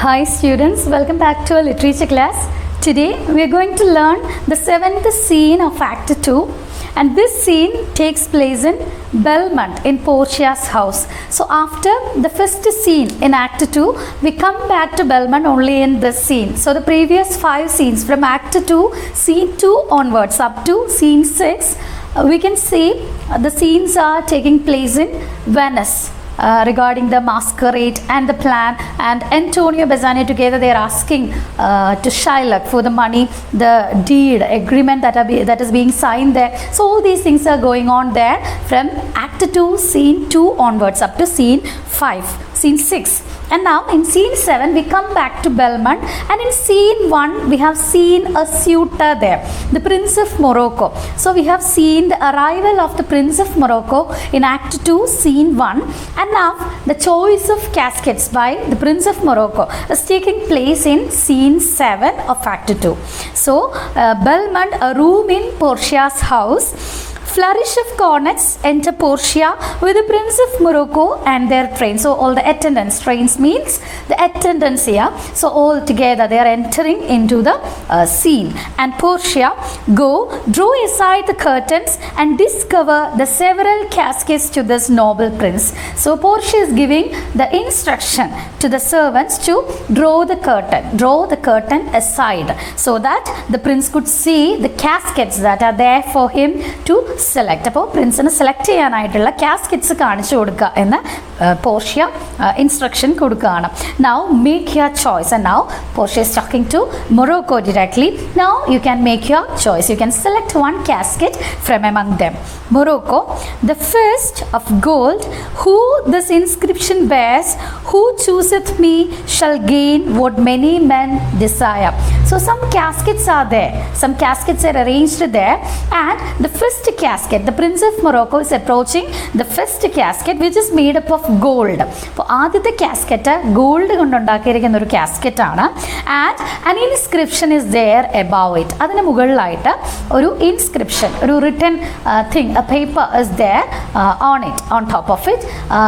Hi students, welcome back to our literature class. Today we are going to learn the 7th scene of Act 2, and this scene takes place in Belmont in Portia's house. So after the first scene in Act 2, we come back to Belmont only in this scene. So the previous 5 scenes from Act 2, Scene 2 onwards up to Scene 6, we can see the scenes are taking place in Venice. Regarding the masquerade and the plan, and Antonio Bazzani together they are asking to Shylock for the money, the deed agreement that is being signed there. So all these things are going on there from Act 2 Scene 2 onwards up to Scene 5, Scene 6. And now in Scene 7 we come back to Belmont, and in Scene 1 we have seen a suitor there, the Prince of Morocco. So we have seen the arrival of the Prince of Morocco in Act 2 Scene 1, and now the choice of caskets by the Prince of Morocco is taking place in Scene 7 of Act 2. So Belmont, a room in Portia's house. Flourish of cornets enter Portia with the Prince of Morocco and their train. So all the attendants, trains means the attendants here. So all together they are entering into the scene. And Portia draw aside the curtains and discover the several caskets to this noble prince. So Portia is giving the instruction to the servants to draw the curtain aside, so that the prince could see the caskets that are there for him to select. അപ്പോൾ പ്രിൻസിന് select ചെയ്യാനായിട്ടുള്ള caskets കാണിച്ചു കൊടുക്കുക എന്ന് Portia instruction കൊടുക്കുകയാണ്. Now make your choice, and now Portia is talking to Morocco directly. Now you can make your choice. You can select one casket from among them. Morocco, the first of gold, who this inscription bears, who chooseth me shall gain what many men desire. So some caskets are there. Some caskets are arranged there, and the first casket, the Prince of Morocco is approaching the first casket, which is made up of gold. അപ്പോൾ ആദ്യത്തെ casket gold കൊണ്ടുണ്ടാക്കിയിരിക്കുന്ന ഒരു casket ആണ്, and an inscription is there above it. അതിന് മുകളിലായിട്ട് ഒരു inscription, ഒരു written thing, a paper is there on top of it,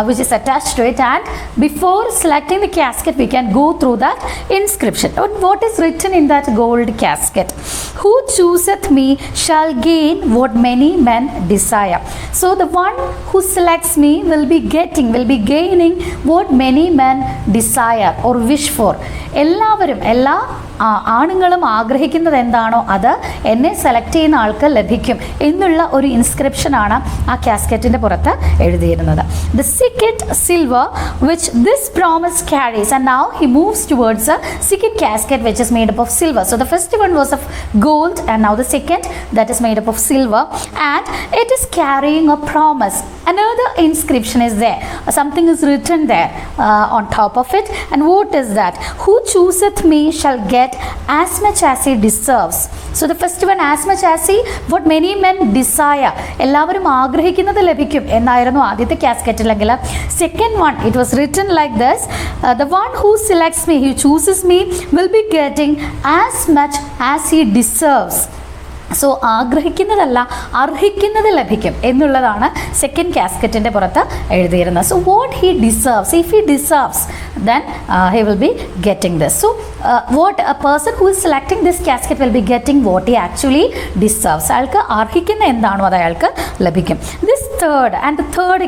which is attached to it. And before selecting the casket we can go through that inscription. What is written in that gold casket? Who chooseth me shall gain what many men desire. So the one who selects me will be gaining what many men desire or wish for. എല്ലാ ആണുങ്ങളും ആഗ്രഹിക്കുന്നത് എന്താണോ അത് എന്നെ select ചെയ്യുന്ന ആൾക്ക് ലഭിക്കും എന്നുള്ള ഒരു ഇൻസ്ക്രിപ്ഷനാണ് ആ കാസ്കറ്റിൻ്റെ പുറത്ത് എഴുതിയിരുന്നത്. The second silver which this promise carries, and now he moves towards a second casket which is made up of silver. So the first one was of gold, and now the second that is made up of silver, and it is carrying a promise. Another inscription is there, something is written there on top of it. And what is that? Who chooseth me shall get as much as he deserves. So the first one, as much as he, what many men desire, എല്ലാവരും ആഗ്രഹിക്കുന്നത് ലഭിക്കും എന്നായിരുന്നു ആദ്യത്തെ കാസ്കറ്റിലെങ്കിൽ. Second one, it was written like this, the one who selects me, who chooses me, will be getting as much as he deserves. So ആഗ്രഹിക്കുന്നതല്ല, അർഹിക്കുന്നത് ലഭിക്കും എന്നുള്ളതാണ് second കാസ്കറ്റിൻ്റെ പുറത്ത് എഴുതിയിരുന്നത്. So what he deserves, if he deserves then he will be getting this. So what a person who is selecting this casket will be getting what he actually deserves. അയാൾക്ക് അർഹിക്കുന്ന എന്താണോ അത് അയാൾക്ക് ലഭിക്കും. This third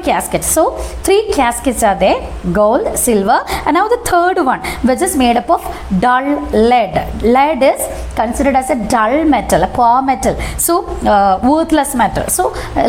casket. So 3 caskets are there, gold, silver, and now the third one, which is made up of dull lead. Lead is considered as a dull metal, a poor metal, so worthless metal. So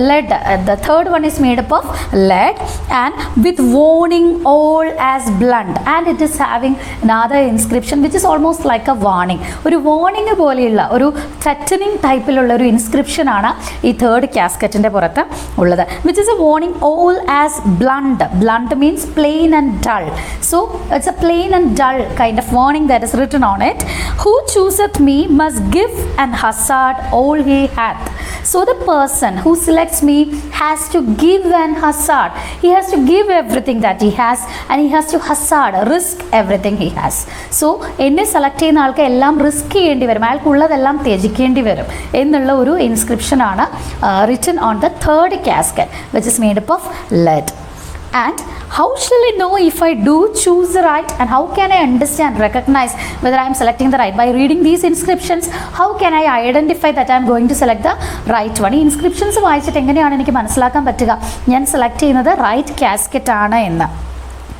lead, the third one is made up of lead, and with warning all as blunt, and it is having another inscription which is almost like a warning. ഒരു warning പോലെയുള്ള ഒരു threatening ടൈപ്പിലുള്ള ഒരു inscription ആണ് ഈ third കാസ്കറ്റിൻ്റെ പുറത്ത് ഉള്ളത്, which is a warning all as blunt. Blunt means plain and dull. So it's a plain and dull kind of warning that is written on it. Who chooseth me must give and hazard all he hath. So the person who selects me has to give and hazard. He has to give everything that he has, and he has to hazard, risk everything he has. So എന്നെ select ചെയ്യുന്ന ആൾക്ക് എല്ലാം risk ചെയ്യേണ്ടി വരും, അയാൾക്കുള്ളതെല്ലാം ത്യജിക്കേണ്ടി വരും എന്നുള്ള ഒരു ഇൻസ്ക്രിപ്ഷനാണ് written on the third casket, which is made up of lead. And how shall I know if I do choose the right, and how can I understand, recognize whether I am selecting the right? By reading these inscriptions, how can I identify that I am going to select the right one? ഈ inscriptions വായിച്ചിട്ട് എങ്ങനെയാണ് എനിക്ക് മനസ്സിലാക്കാൻ പറ്റുക ഞാൻ select ചെയ്യുന്നത് right casket ആണ് എന്ന്?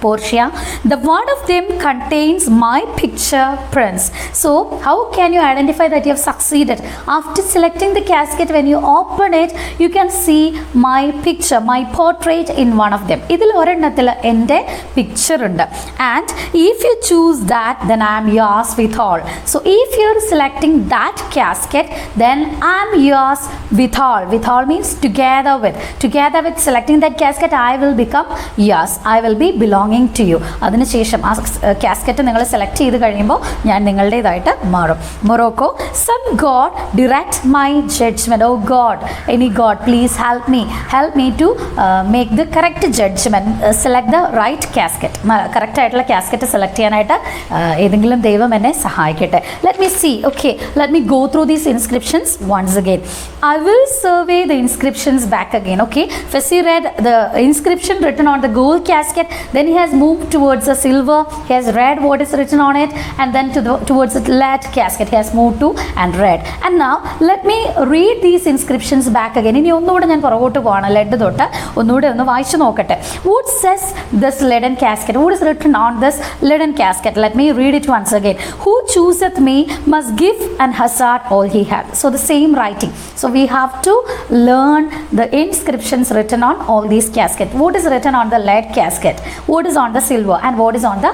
Portia, the one of them contains my picture prints. So how can you identify that you have succeeded? After selecting the casket, when you open it, you can see my picture, my portrait in one of them. ഇതിൽ ഒരെണ്ണത്തിൽ എൻ്റെ picture ഉണ്ട്. And if you choose that, then I am yours with all. So if you are selecting that casket, then I am yours with all. With all means together with. Together with selecting that casket, I will become yours. I will be belonging to you. അതിനുശേഷം ആ casket നിങ്ങൾ select ചെയ്ത് കഴിയുമ്പോൾ ഞാൻ നിങ്ങളുടേതായിട്ട് മാറും. Morocco, some God direct my judgment. Oh God, any God, please help me to make the correct judgment. Select the right casket. Correct ആയിട്ടുള്ള casket select ചെയ്യാനായിട്ട് ഏതെങ്കിലും ദൈവം എന്നെ സഹായിക്കട്ടെ. Let me see. Okay, let me go through these inscriptions once again. I will survey the inscriptions back again. Okay, first he read the inscription written on the gold casket, then he has moved towards the silver, he has read what is written on it, and then towards the lead casket he has moved to and read. And now let me read these inscriptions back again. ഇനി ഒന്നുകൂടെ ഞാൻ പുറകോട്ട് പോവാണ്, lead തൊട്ട് ഒന്നുകൂടെ ഒന്ന് വായിച്ചു നോക്കട്ടെ. What says this leaden casket? What is written on this leaden casket? Let me read it once again. Who chooseth me must give and hazard all he hath. So the same writing. So we have to learn the inscriptions written on all these caskets. What is written on the lead casket? What is on the silver, and what is on the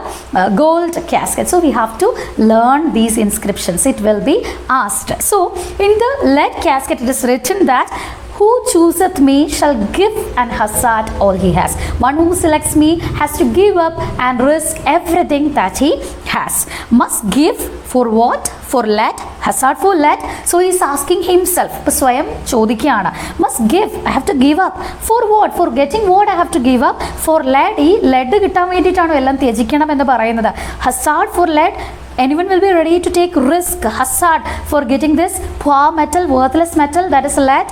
gold casket? So we have to learn these inscriptions. It will be asked. So in the lead casket it is written that who chooseth me shall give and hazard all he has. One who selects me has to give up and risk everything that he has. Must give for what? For lead, hazard for lead. So he is asking himself. ഇപ്പോൾ സ്വയം ചോദിക്കുകയാണ്. Must give, I have to give up. For what? For getting what I have to give up? For lead, ഈ lead കിട്ടാൻ വേണ്ടിയിട്ടാണോ എല്ലാം ത്യജിക്കണം എന്ന് പറയുന്നത്? Hazard for lead, anyone will be ready to take risk, hazard for getting this poor metal, worthless metal, that is lead.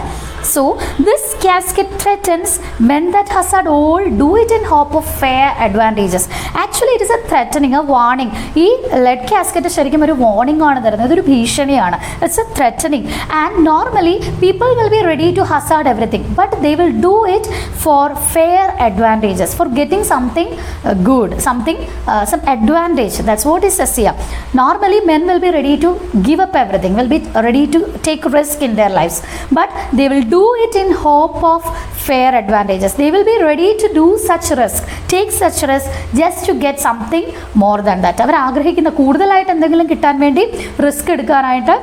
So this casket threatens men that hazard all do it in hope of fair advantages. Actually it is a threatening, a warning. ഈ lead casket ശരിക്കും ഒരു warning ആണ് തരുന്നത്, ഇതൊരു ഭീഷണിയാണ്. It's a threatening, and normally people will be ready to hazard everything, but they will do it for fair advantages, for getting something good, something some advantage. That's what it says here. Normally men will be ready to give up everything, will be ready to take risk in their lives, but they will do it in hope of fair advantages. They will be ready to do such risk, take such risk just to get something more than that. അവർ ആഗ്രഹിക്കുന്ന കൂടുതലായിട്ട് എന്തെങ്കിലും കിട്ടാൻ വേണ്ടി risk എടുക്കാനായിട്ട്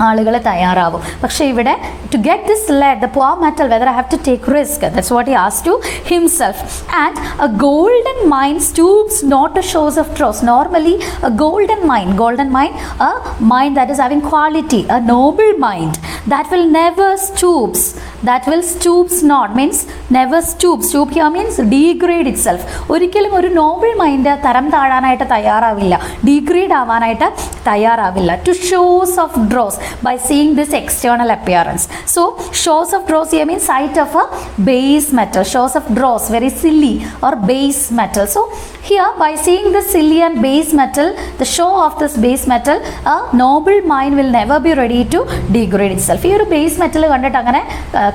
ആളുകൾ തയ്യാറാവും. പക്ഷേ ഇവിടെ to get this lead, the poor metal, whether I have to take risk, that's what he asked to himself. And a golden mine stoops not to shows of dross. Normally a golden mine, a mind that is having quality, a noble mind that will never stoops, that will stoops not, means never stoops. Stoop here means degrade itself. ഒരിക്കലും ഒരു Noble mind തരം താഴാനായിട്ട് തയ്യാറാവില്ല, degrade ആവാനായിട്ട് തയ്യാറാവില്ല. To shows of dross, by seeing this external appearance. So shows of dross here means sight of a base metal. Shows of dross, very silly or base metal. So here by seeing this silly and base metal, the show of this base metal, a noble mind will never be ready to degrade itself. ഈ ഒരു base metal കണ്ടിട്ട് അങ്ങനെ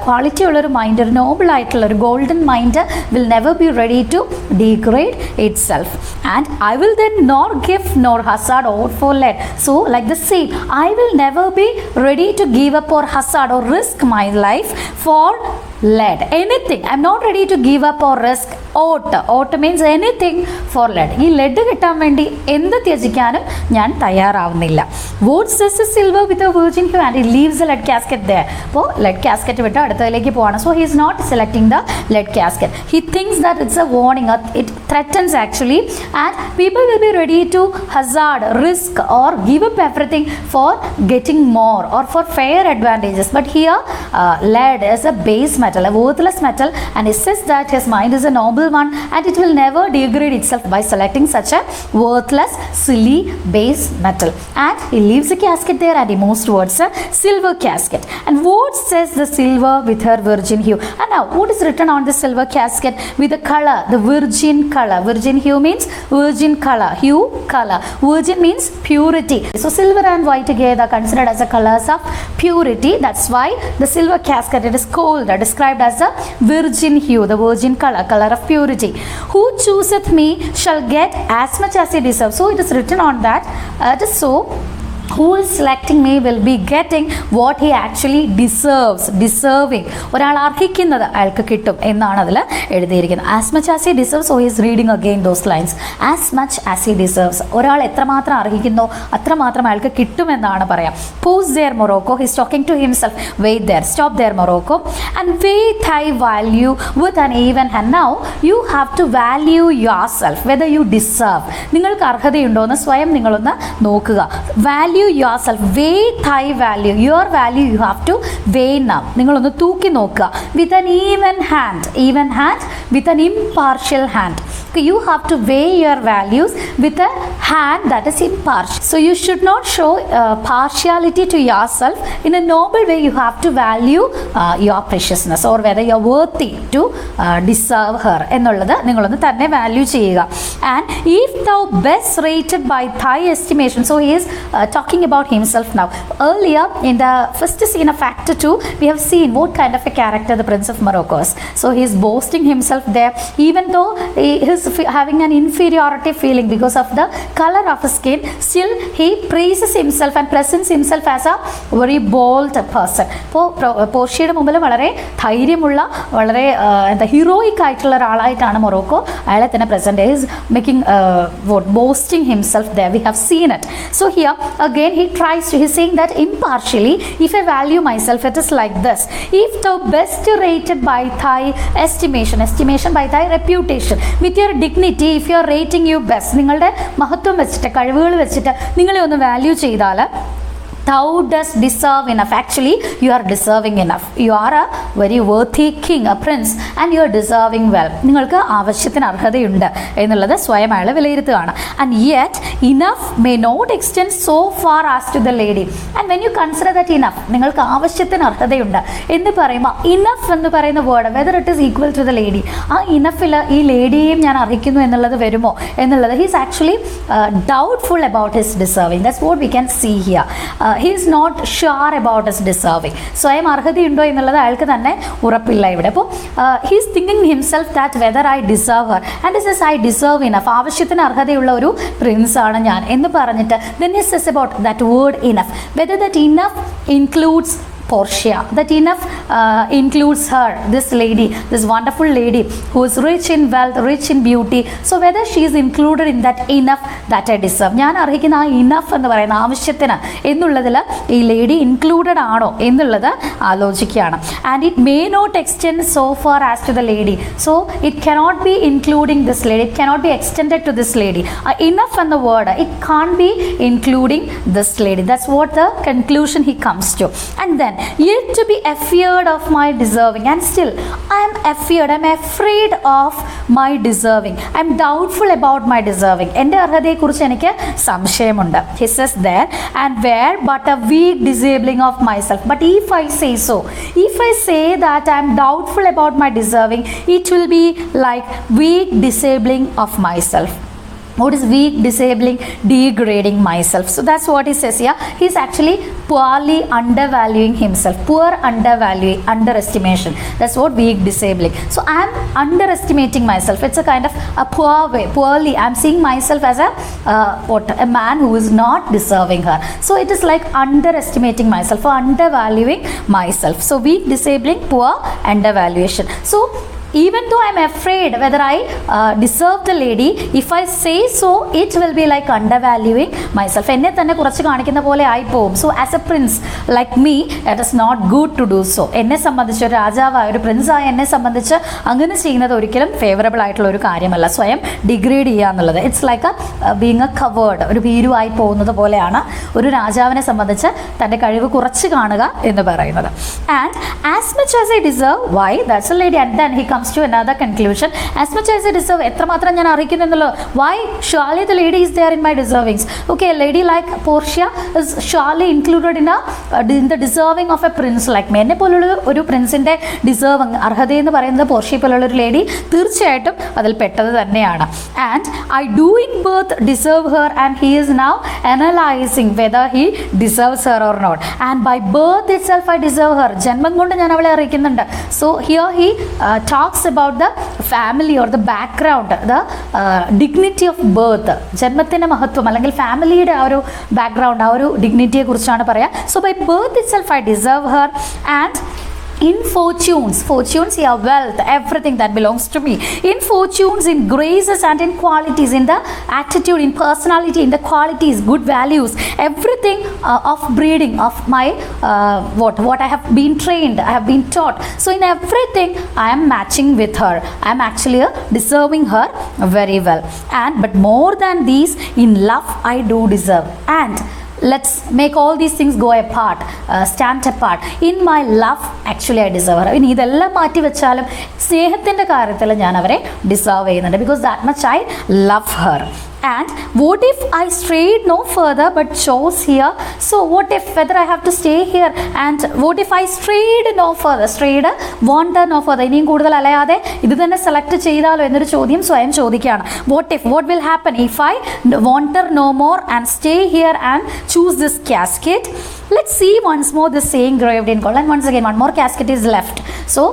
quality ഉള്ളൊരു mind, ഒരു നോബിൾ ആയിട്ടുള്ള ഒരു golden mind will never be ready to degrade itself. And I will then nor give nor hazard or for lead. So like the same, I will never be ready to give up or hazard or risk my life for lead. Anything, I'm not ready to give up or risk ought means anything for lead. ഈ lead കിട്ടാൻ വേണ്ടി എന്ത് ത്യജിക്കാനും ഞാൻ തയ്യാറാവുന്നില്ല. What says the silver with a virgin hue, and he leaves the lead casket there. അപ്പോൾ lead casket വിട്ട് അടുത്തതിലേക്ക് പോവാണ്. So he is not selecting the lead casket. He thinks that it's a warning, it threatens actually, and people will be ready to hazard, risk or give up everything for getting more or for fair advantages. But here lead is a base metal, a worthless metal, and he says that his mind is a noble humble one, and it will never degrade itself by selecting such a worthless, silly, base metal. And he leaves a casket there and he moves towards a silver casket. And what says the silver with her virgin hue? And now what is written on the silver casket with the color, the virgin color? Virgin hue means virgin color, hue color. Virgin means purity. So silver and white together are considered as the colors of purity. That's why the silver casket, it is called, described as a virgin hue, the virgin color, color of purity. Who chooseth me shall get as much as he deserves. So it is written on that. It is so, who is selecting me will be getting what he actually deserves. Deserving, ഒരാൾ അർഹിക്കുന്നത് അയാൾക്ക് കിട്ടും എന്നാണ് അതിൽ എഴുതിയിരിക്കുന്നത്. As much as he deserves. So he is reading again those lines. As much as he deserves. ഒരാൾ എത്രമാത്രം അർഹിക്കുന്നോ അത്രമാത്രം അയാൾക്ക് കിട്ടുമെന്നാണ് പറയാം. Pause there, Morocco. He is talking to himself. Wait there. Stop there, Morocco. And weigh thy value with an even hand. Now you have to value yourself, whether you deserve. നിങ്ങൾക്ക് അർഹതയുണ്ടോ എന്ന് സ്വയം നിങ്ങളൊന്ന് നോക്കുക. Value yourself, weigh thy value, your value you have to weigh now. നിങ്ങളൊന്ന് തൂക്കി നോക്കുക. With an even hand, with an impartial hand. Okay, you have to weigh your values with a hand that is impartial. So you should not show partiality to yourself. In a noble way you have to value your preciousness, or whether you are worthy to deserve her എന്നുള്ളത് നിങ്ങളൊന്ന് തന്നെ value ചെയ്യുക. And if thou best rated by thy estimation. So he is talking about himself now. Earlier in the first scene of Act 2 we have seen what kind of a character the Prince of Morocco is. So he is boasting himself there, even though he is having an inferiority feeling because of the color of his skin. Still he praises himself and presents himself as a very bold person. പോർഷ്യയുടെ മുമ്പിൽ വളരെ ധൈര്യമുള്ള, വളരെ എന്താ heroic ആയിട്ടുള്ള ഒരാളായിട്ടാണ് Morocco അയാളെ തന്നെ present. Is making boasting himself there. We have seen it. So here again he tries to, he's saying that impartially, if I value myself, it is like this. If thou best rated by thy estimation by thy reputation, with your dignity, if you are rating you best, നിങ്ങളുടെ മഹത്വം വെച്ചിട്ട്, കഴിവുകൾ വെച്ചിട്ട് നിങ്ങളെ ഒന്ന് value ചെയ്താൽ, thou dost deserve enough. Actually you are deserving enough. You are a very worthy king, a prince, and you are deserving well. നിങ്ങൾക്ക് ആവശ്യത്തിന് അർഹതയുണ്ട് എന്നുള്ളത് സ്വയം അയാൾ വിലയിരുത്തുകയാണ്. And yet enough may not extend so far as to the lady. And when you consider that enough, നിങ്ങൾക്ക് ആവശ്യത്തിന് അർഹതയുണ്ട് എന്ന് പറയുമ്പോൾ, enough എന്ന് പറയുന്ന word whether it is equal to the lady, ആ ഇനഫിൽ ഈ ലേഡിയെയും ഞാൻ അർഹിക്കുന്നു എന്നുള്ളത് വരുമോ എന്നുള്ളത്, he is actually doubtful about his deserving. That's what we can see here. He is not sure about his deserving. സ്വയം അർഹതയുണ്ടോ എന്നുള്ളത് അയാൾക്ക് തന്നെ ഉറപ്പില്ല ഇവിടെ. അപ്പോൾ he is thinking himself that whether I deserve her, and he says I deserve enough. ആവശ്യത്തിന് അർഹതയുള്ള ഒരു പ്രിൻസ് ആണ് ഞാൻ എന്ന് പറഞ്ഞിട്ട്, then he says about that word enough, whether that enough includes Portia, that enough includes her, this lady, this wonderful lady who is rich in wealth, rich in beauty. So whether she is included in that enough that I deserve, ഞാൻ അർഹിക്കുന്ന ആ enough എന്ന് പറയുന്ന ആവശ്യത്തിന് എന്നുള്ളതിൽ ഈ lady included ആണോ എന്നുള്ളത് ആലോചിക്കുകയാണ്. And it may not extend so far as to the lady. So it cannot be including this lady, it cannot be extended to this lady. Enough എന്ന word it can be including this lady. That's what the conclusion he comes to. And then yet to be afeard of my deserving, and still I am afeard, I am afraid of my deserving, I am doubtful about my deserving. എൻ്റെ അർഹതയെക്കുറിച്ച് എനിക്ക് സംശയമുണ്ട്. He says there, and where but a weak disabling of myself. But if I say so, if I say that I am doubtful about my deserving, it will be like weak disabling of myself. What is weak, disabling, degrading myself? So that's what he says here. He's actually poorly undervaluing himself. Poor undervaluing, underestimation. That's what weak, disabling. So I'm underestimating myself. It's a kind of a poor way, poorly. I'm seeing myself as a man who is not deserving her. So it is like underestimating myself or undervaluing myself. So weak, disabling, poor, undervaluation. So even though I'm afraid whether I deserve the lady, if I say so, it will be like undervaluing myself. എന്നെ തന്നെ കുറച്ച് കാണിക്കുന്ന പോലെ ആയി പോകും. So as a prince like me it is not good to do so. എന്നെ സംബന്ധിച്ച് ഒരു രാജാവായ ഒരു പ്രിൻസായ എന്നെ സംബന്ധിച്ച് അങ്ങനെ ചെയ്യുന്നത് ഒരിക്കലും ഫേവറബിൾ ആയിട്ടുള്ള ഒരു കാര്യമല്ല. സ്വയം ഡിഗ്രേഡ് ചെയ്യുക എന്നുള്ളത് it's like being A covered, ഒരു ഭീരുവായി പോകുന്നത് പോലെയാണ് ഒരു രാജാവിനെ സംബന്ധിച്ച് തൻ്റെ കഴിവ് കുറച്ച് കാണുക എന്ന് പറയുന്നത്. And as much as I deserve, why that's a lady. And then he comes to another conclusion. As much as I deserve, എത്രമാത്രം ഞാൻ അറിയിക്കുന്നുണ്ടല്ലോ. Why? Surely the lady is there in my deservings. Okay, a lady like Portia is surely included in the deserving of a prince like me. എന്നെ പോലുള്ള ഒരു പ്രിൻസിൻ്റെ deserve അർഹത എന്ന് പറയുന്നത് Portia പോലുള്ള ഒരു ലേഡി തീർച്ചയായിട്ടും അതിൽ പെട്ടത് തന്നെയാണ്. And I do in birth deserve her and he is now analysing whether he deserves her or not. And by birth itself I deserve her. ജന്മം കൊണ്ട് ഞാൻ അവളെ അറിയിക്കുന്നുണ്ട്. So here he talks about the family or the background, the dignity of birth. ജന്മത്തിൻ്റെ മഹത്വം അല്ലെങ്കിൽ ഫാമിലിയുടെ ആ ഒരു ബാക്ക്ഗ്രൗണ്ട്, ആ ഒരു ഡിഗ്നിറ്റിയെ കുറിച്ചാണ് പറയുക. So by birth itself I deserve her. And in fortunes, yeah, wealth, everything that belongs to me. In fortunes, in graces and in qualities, in the attitude, in personality, in the qualities, good values, everything of breeding, of my what I have been trained, I have been taught. So in everything, I am matching with her. I am actually deserving her very well. But more than these, in love, I do deserve. And let's make all these things go apart, stand apart. In my love, actually I deserve her. ഇനി ഇതെല്ലാം മാറ്റി വെച്ചാലും സ്നേഹത്തിൻ്റെ കാര്യത്തിൽ ഞാൻ അവരെ deserve ചെയ്യുന്നുണ്ട്. Because that much I love her. And what if I strayed no further but chose here? So what if, whether I have to stay here, and what if I strayed no further, strayed, wander no further, ഇനിയും കൂടുതൽ അലയാതെ ഇത് തന്നെ select ചെയ്താലോ എന്നൊരു ചോദ്യം സ്വയം ചോദിക്കുകയാണ്. what will happen if I wander no more and stay here and choose this casket? Let's see once more the saying engraved in gold. And once again, one more casket is left. So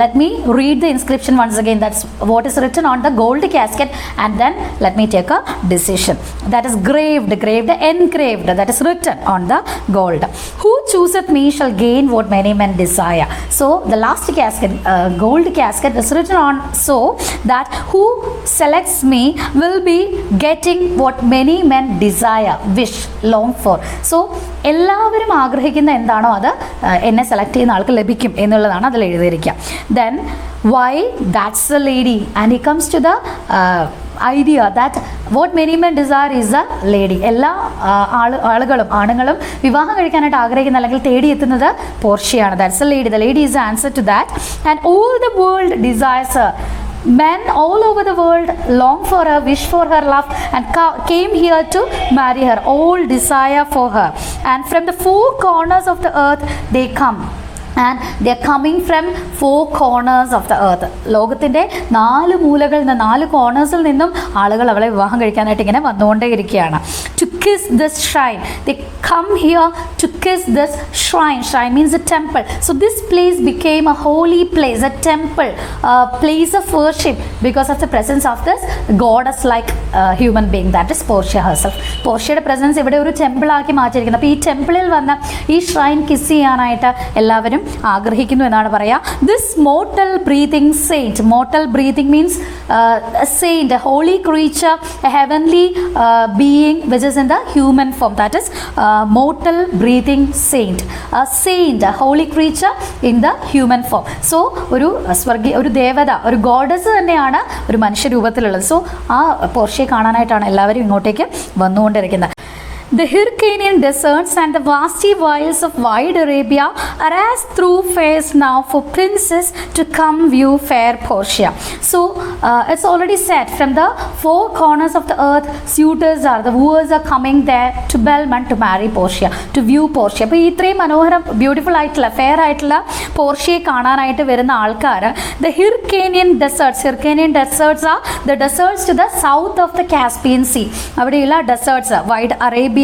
let me read the inscription once again. That's what is written on the gold casket, and then let me take a decision. That is engraved, that is written on the gold. Who chooseth me shall gain what many men desire. So the last casket, gold casket, is written on so that who selects me will be getting what many men desire, wish, long for. So എല്ലാവരും ആഗ്രഹിക്കുന്ന എന്താണോ അത് എന്നെ select ചെയ്യുന്ന ആൾക്ക് ലഭിക്കും എന്നുള്ളതാണ് അതിൽ എഴുതിയിരിക്കുക. Then why that's a lady and it comes to the idea that what many men desire is a lady. എല്ലാ ആണുങ്ങളും വിവാഹം കഴിക്കാനായിട്ട് ആഗ്രഹിക്കുന്ന അല്ലെങ്കിൽ തേടിയെത്തുന്നത് പോർഷ്യയാണ്. That's a lady. The lady is the answer to that. And all the world desires her. Men all over the world long for her, wish for her love, and came here to marry her. All desire for her. And from the four corners of the earth they come. And they are coming from four corners of the earth. ലോകത്തിൻ്റെ 4 മൂലകളിൽ നിന്ന് 4 കോർണേഴ്സിൽ നിന്നും ആളുകൾ അവളെ വിവാഹം കഴിക്കാനായിട്ട് ഇങ്ങനെ വന്നുകൊണ്ടേയിരിക്കുകയാണ്. To kiss this shrine. They come here to kiss this shrine. Shrine means a temple. So this place became a holy place, a temple, a place of worship because of the presence of this goddess-like human being, that is Portia herself. പോർഷ്യയുടെ presence ഇവിടെ ഒരു ടെമ്പിളാക്കി മാറ്റിയിരിക്കുന്നത്. അപ്പോൾ ഈ ടെമ്പിളിൽ വന്ന് ഈ shrine kiss ചെയ്യാനായിട്ട് എല്ലാവരും ആഗ്രഹിക്കുന്നു എന്നാണ് പറയുക. This mortal breathing saint. Mortal breathing means a saint, a holy creature, a heavenly being which is in the human form, that is mortal breathing saint. A saint, a holy creature in the human form. So ഒരു ദേവത, ഒരു goddess തന്നെയാണ് ഒരു മനുഷ്യരൂപത്തിലുള്ളത്. So ആ പോർഷ്യയെ കാണാനായിട്ടാണ് എല്ലാവരും ഇങ്ങോട്ടേക്ക് വന്നുകൊണ്ടിരിക്കുന്നത്. The Hyrcanian deserts and the vasty wilds of wide Arabia are as thoroughfares now for princes to come view fair Portia. So it's already said, from the 4 corners of the earth suitors are, the wooers are coming there to Belmont to marry Portia, to view Portia. അപ്പോൾ ഈ ഇത്രയും മനോഹരം beautiful ആയിട്ടുള്ള fair ആയിട്ടുള്ള പോർഷ്യയെ കാണാനായിട്ട് വരുന്ന ആൾക്കാർ the Hyrcanian deserts are the deserts to the south of the Caspian Sea. അവിടെയുള്ള ഡെസേർട്സ്, വൈഡ് അറേബ്യ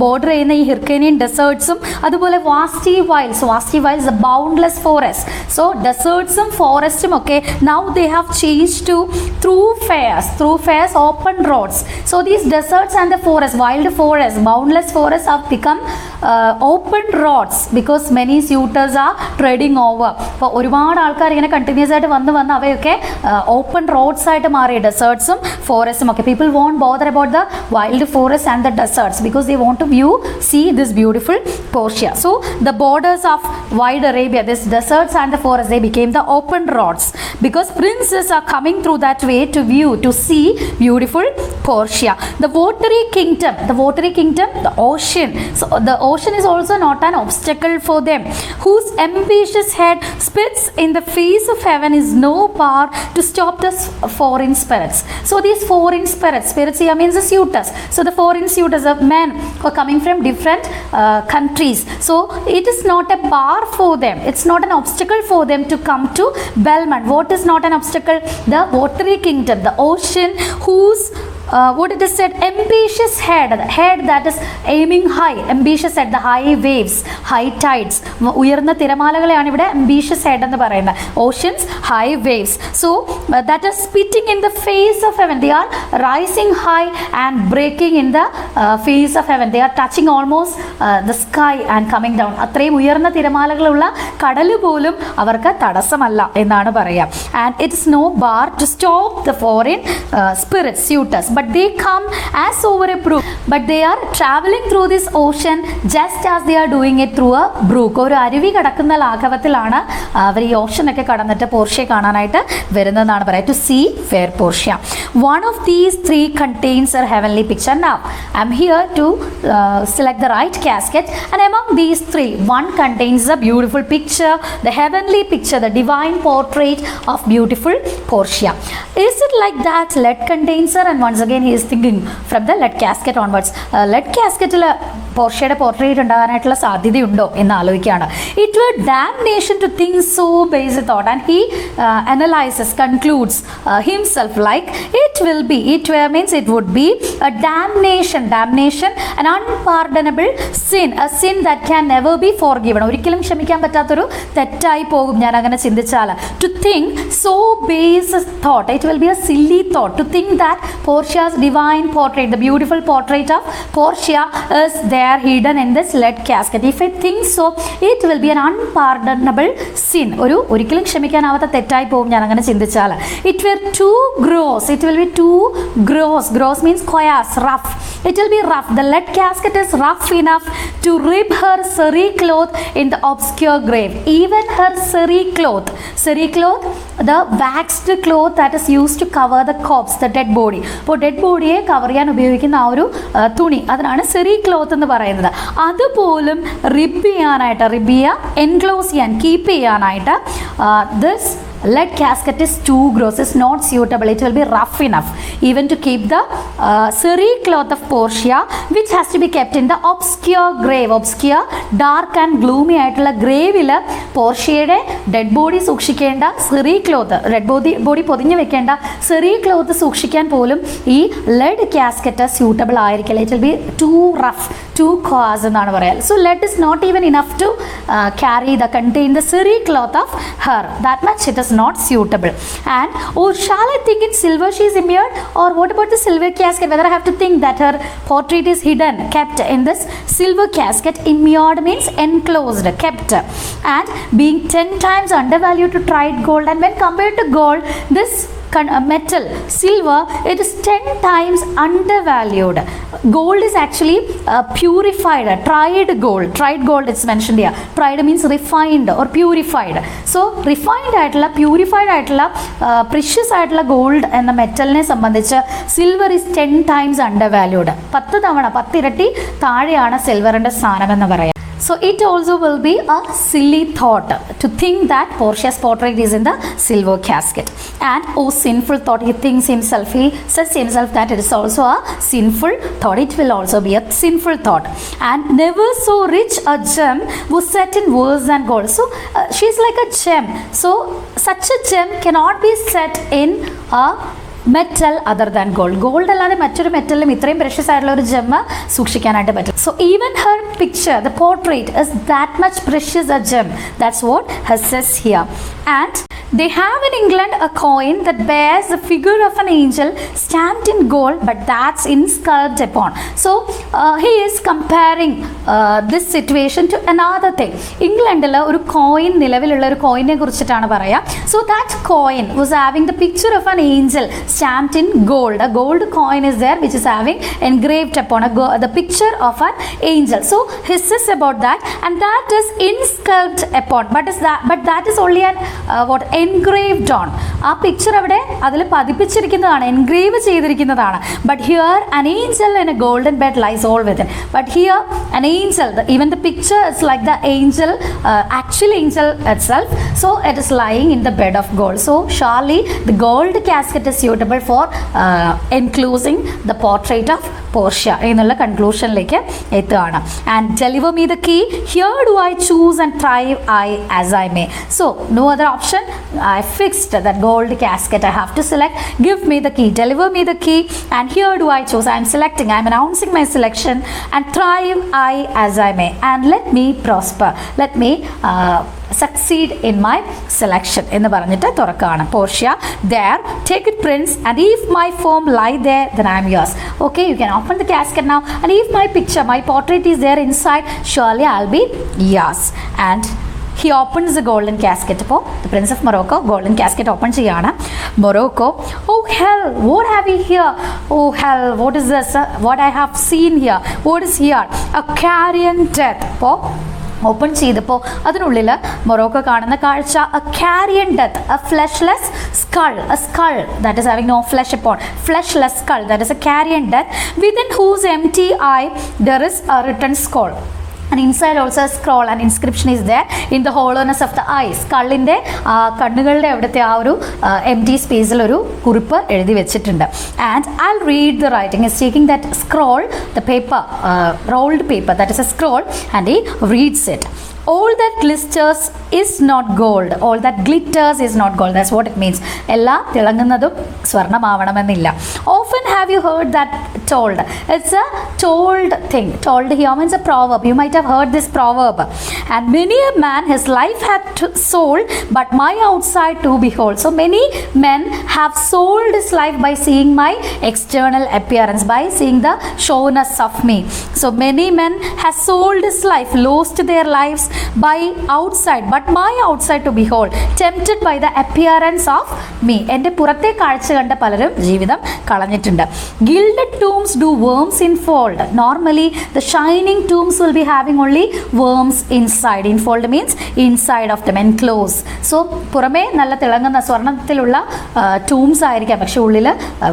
ബോർഡർ ചെയ്യുന്ന ഈ ഹിർക്കേനിയൻ ഡെസേർട്സും അതുപോലെ vasty wilds boundless forest. So ഡെസേർട്സും ഫോറസ്റ്റും ഒക്കെ now they have change to throughfares open roads. So these deserts and the forest, wild forest, boundless forests have become open roads because many suitors are treading over. അപ്പോൾ ഒരുപാട് ആൾക്കാർ ഇങ്ങനെ continuous ആയിട്ട് വന്ന് അവയൊക്കെ ഓപ്പൺ റോഡ്സ് ആയിട്ട് മാറി, ഡെസേർട്സും ഫോറസ്റ്റും ഒക്കെ. People won't bother about the wild forest and the deserts because because they want to see this beautiful Portia. So the borders of wide Arabia, this deserts and the forests, they became the open roads because princes are coming through that way to see beautiful Portia. The watery kingdom, the ocean. So the ocean is also not an obstacle for them, whose ambitious head spits in the face of heaven is no bar to stop the foreign spirits. So these foreign spirits here means the suitors. So the foreign suitors of men who are coming from different countries. So it is not a bar for them. It's not an obstacle for them to come to Belmont. What is not an obstacle? The watery kingdom, the ocean, whose what it is said, ambitious head, the head that is aiming high, ambitious at the high waves, high tides, ഉയർന്ന തിരമാലകളെയാണ് ഇവിടെ ambitious head എന്ന് പറയുന്നത്. Oceans, high waves. So that is spitting in the face of heaven. They are rising high and breaking in the face of heaven. They are touching almost the sky and coming down. അത്രയും ഉയർന്ന തിരമാലകളുള്ള കടൽ പോലും അവർക്ക് തടസ്സമല്ല എന്നാണ് പറയുക. And it is no bar to stop the foreign spirits, suitors. But they come as over a brook. But they are traveling through this ocean just as they are doing it through a brook. ഒരു അരുവി കടക്കുന്ന ലാഘവത്തിലാണ് അവർ ഈ ഓഷനൊക്കെ കടന്നിട്ട് പോർഷ്യയെ കാണാനായിട്ട് വരുന്നതെന്നാണ് പറയുക. To see fair Portia. One of these three contains a heavenly picture. Now, I am here to select the right casket, and among these three, one contains a beautiful picture, the heavenly picture, the divine portrait of beautiful Portia. Is it like that? Lead contains her, and once again he is thinking from the lead casket onwards. Lead casket പോർഷ്യയുടെ portrait ഉണ്ടാകാനായിട്ടുള്ള സാധ്യതയുണ്ടോ എന്ന് ആലോചിക്കുകയാണ്. It were damnation to think so base a thought, and he analyzes, concludes himself like it means it would be a damnation, an unpardonable sin, a sin that can never be forgiven. ഒരിക്കലും ക്ഷമിക്കാൻ പറ്റാത്തൊരു തെറ്റായി പോകും ഞാൻ അങ്ങനെ ചിന്തിച്ചാൽ. To think so base a thought, it will be a silly thought to think that Portia's divine portrait, the beautiful portrait of Portia is there hidden in this lead casket. If I think so, it will be an unpardonable sin. ഒരിക്കലും ക്ഷമിക്കാനാവാത്ത തെറ്റായി പോകും ഞാൻ അങ്ങനെ ചിന്തിച്ചാൽ. It will be too gross. Gross means coarse, rough. It will be rough. The lead casket is rough enough to rib her cerecloth in the obscure grave. Even her cerecloth, the waxed cloth that is used to cover the corpse, the dead body. അപ്പോൾ dead ബോഡിയെ cover ചെയ്യാൻ ഉപയോഗിക്കുന്ന ആ ഒരു തുണി, അതിനാണ് സെറിക്ലോത്ത് എന്ന് പറയുന്നത്. അതുപോലും എൻക്ലോസ് ചെയ്യാൻ, കീപ്പ് ചെയ്യാനായിട്ട് this lead casket is too gross, is not suitable. It will be rough enough even to keep the cerecloth of Portia, which has to be kept in the obscure grave. Obscure, dark and gloomy ആയിട്ടുള്ള ഗ്രേവിൽ പോർഷ്യയുടെ dead body സൂക്ഷിക്കേണ്ട സെറിക്ലോത്ത്, dead body പൊതിഞ്ഞു വെക്കേണ്ട സെറിക്ലോത്ത് സൂക്ഷിക്കാൻ പോലും ഈ lead casket suitable ആയിരിക്കില്ല. It will be too rough, too coarse എന്നാണ് പറയുക. So lead is not even enough to contain the cerecloth of her. That much it is not suitable. And shall I think in silver she is immured, or what about the silver casket? Whether I have to think that her portrait is hidden, kept in this silver casket. Immured means enclosed, kept, and being 10 times undervalued to tried gold. And when compared to gold, this metal, silver, it is 10 times undervalued. Gold is actually purified, tried gold it's mentioned here. Tried means refined or purified. So refined ആയിട്ടുള്ള purified ആയിട്ടുള്ള precious ആയിട്ടുള്ള gold എന്ന മെറ്റലിനെ സംബന്ധിച്ച് silver is 10 times undervalued. 10 ഇരട്ടി താഴെയാണ് സിൽവറിന്റെ സ്ഥാനം എന്ന് പറയാം. So it also will be a silly thought to think that Portia's portrait is in the silver casket. And sinful thought, he says himself that it is also a sinful thought. It will also be a sinful thought. And never so rich a gem was set in worse than gold. So she is like a gem. So such a gem cannot be set in a metal other than gold. Gold അല്ലാതെ മറ്റൊരു മെറ്റലിലും ഇത്രയും precious ആയിട്ടുള്ള ഒരു gem സൂക്ഷിക്കാനായിട്ട് പറ്റും. So even her picture, the portrait, is that much precious a gem. That's what he says here. And They have in England a coin that bears the figure of an angel stamped in gold, but that's insculp'd upon. So he is comparing this situation to another thing. Englandil oru coin നിലവിലുള്ള ഒരു കോയിനെ കുറിച്ചിട്ടാണ് പറയുക. So that coin was having the picture of an angel stamped in gold. A gold coin is there which is having engraved upon the picture of an angel. So he says about that, and that is insculp'd upon. But that is only an engraved on. ആ picture അവിടെ അതിൽ പതിപ്പിച്ചിരിക്കുന്നതാണ്, engrave ചെയ്തിരിക്കുന്നതാണ്. But here an angel in a golden bed lies all within. But here an angel, even the picture is like the angel, actual angel itself. So it is lying in the bed of gold. So surely the gold casket is suitable for enclosing the portrait of Portia എന്നുള്ള കൺക്ലൂഷനിലേക്ക് എത്തുകയാണ്. And deliver me the key, here do I choose and thrive I as I may. So no other option, I fixed that gold casket, I have to select. Give me the key, deliver me the key, and here do I choose. I am selecting, I am announcing my selection, and thrive I as I may, and let me prosper, let me succeed in my selection എന്ന് പറഞ്ഞിട്ട് തുറക്കുകയാണ്. Portia, there, take it prince, and if my form lie there, then I am yours. Okay, you can open the casket now, and if my picture, my portrait is there inside, surely I'll be yours. And he opens the golden casket. അപ്പോൾ the prince of Morocco golden casket open ചെയ്യാണ്. Morocco, oh hell, what have we here? Oh hell, what is this? What I have seen here? What is here? A carrion death. അപ്പോൾ open ചെയ്തപ്പോൾ അതിനുള്ളിൽ Morocco കാണുന്ന കാഴ്ച, a carrion death, a fleshless skull, a skull that is having no flesh upon, fleshless skull, that is a carrion death, within whose empty eye there is a written scroll. And inside also a scroll, and inscription is there in the hollowness of the eye. സ്കള്ളിൻ്റെ കണ്ണുകളുടെ അവിടുത്തെ ആ ഒരു empty സ്പേസിൽ ഒരു കുറിപ്പ് എഴുതി വെച്ചിട്ടുണ്ട്. And I'll read the writing. He's taking that scroll, the paper, rolled paper, that is a scroll, and he reads it. All that glisters is not gold, all that glitters is not gold. That's what it means. എല്ലാ തിളങ്ങുന്നതും സ്വർണ്ണമാവണമെന്നില്ല. Often have you heard that told? It's a told thing. Told here means a proverb. You might have heard this proverb. And many a man his life hath sold, but my outside to behold. So many men have sold his life by seeing my external appearance, by seeing the showness of me. So many men have sold his life, lost their lives by outside, but my outside to behold, tempted by the appearance of me. എൻ്റെ പുറത്തെ കാഴ്ച കണ്ട പലരും ജീവിതം കളഞ്ഞിട്ടുണ്ട്. Gilded tombs do worms infold. Normally the shining tombs will be having only worms inside. Infold means inside of them, enclose. So പുറമേ നല്ല തിളങ്ങുന്ന സ്വർണ്ണത്തിലുള്ള tombs ആയിരിക്കാം, പക്ഷെ ഉള്ളിൽ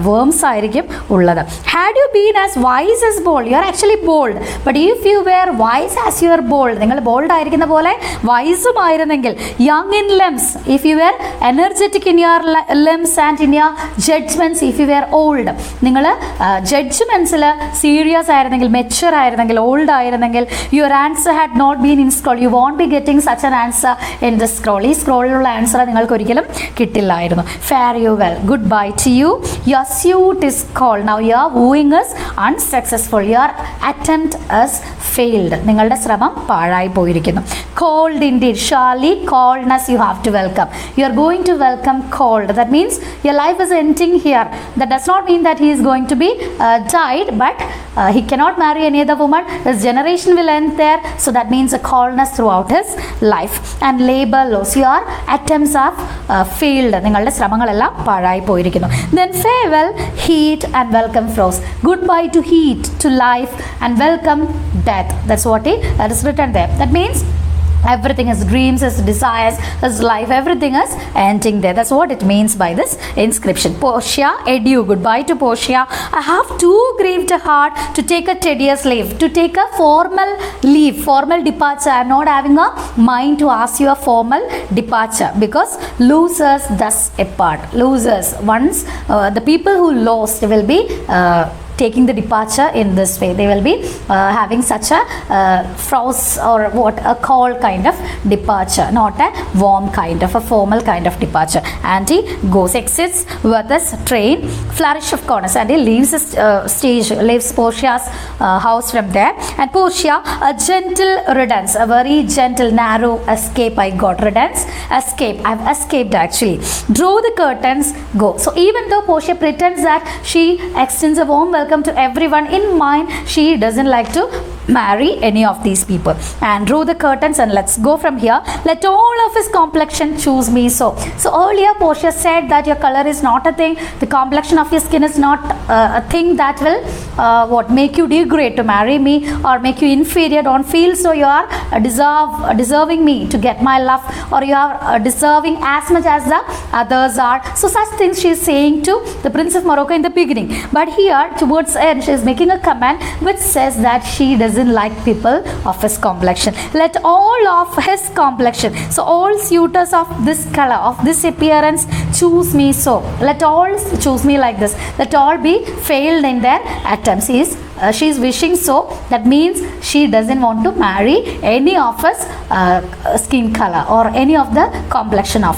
worms ആയിരിക്കും ഉള്ളത്. Had you been as wise as bold, you are actually bold, but if you were wise as you are bold, നിങ്ങൾ bold ആയിരിക്കുന്ന പോലെ വൈസുമായിരുന്നെങ്കിൽ, young in limbs, if you were energetic in your limbs and in your judgments, if you were old, നിങ്ങൾ ജഡ്ജ്മെൻറ്റ്സിൽ serious ആയിരുന്നെങ്കിൽ, mature ആയിരുന്നെങ്കിൽ, old ആയിരുന്നെങ്കിൽ, your answer had not been in scroll, you won't be getting such an answer in the scroll. ഈ സ്ക്രോളിലുള്ള answer നിങ്ങൾക്ക് ഒരിക്കലും കിട്ടില്ലായിരുന്നു. Fare you well, goodbye to you, your suit is cold, now your wooing is unsuccessful, your attempt is failed, നിങ്ങളുടെ ശ്രമം പാഴായി പോയിരിക്കുന്നു. Cold indeed, surely coldness you have to welcome. You are going to welcome cold. That means your life is ending here. That does not mean that he is going to be died, but he cannot marry any other woman. His generation will end there. So that means a coldness throughout his life. And labor loss, your attempts have failed. നിങ്ങളുടെ ശ്രമങ്ങളെല്ലാം പാഴായി പോയിരിക്കുന്നു. Then farewell heat and welcome frost. Goodbye to heat, to life, and welcome death. That's what that is written there. That means everything, his dreams, his desires, his life, everything is ending there. That's what it means by this inscription. Portia, adieu, goodbye to Portia. I have too grieved a heart to take a tedious leave, to take a formal leave, formal departure. I am not having a mind to ask you a formal departure, because losers thus apart. Losers, once the people who lost will be taking the departure in this way. They will be having such a frost or what a cold kind of departure, not a warm kind of a formal kind of departure. And he goes, exits with his train, flourish of corners, and he leaves his stage, leaves Portia's house from there. And Portia, a gentle riddance, a very gentle, narrow escape I got. Riddance, escape. I've escaped actually. Draw the curtains, go. So even though Portia pretends that she extends a warm welcome to everyone, in mind she doesn't like to marry any of these people. And draw the curtains and let's go from here. Let all of his complexion choose me so. So earlier Portia said that your color is not a thing, the complexion of your skin is not a thing that will make you degrade to marry me or make you inferior. Don't feel so you are deserving me to get my love, or you are deserving as much as the others are. So such things she is saying to the Prince of Morocco in the beginning. But here towards the end she is making a comment which says that she doesn't like people of his complexion. Let all of his complexion, so all suitors of this color, of this appearance, choose me so. Let all choose me like this. Let all be failed in their attempts. She is wishing so. That means she doesn't want to marry any of his skin color or any of the complexion of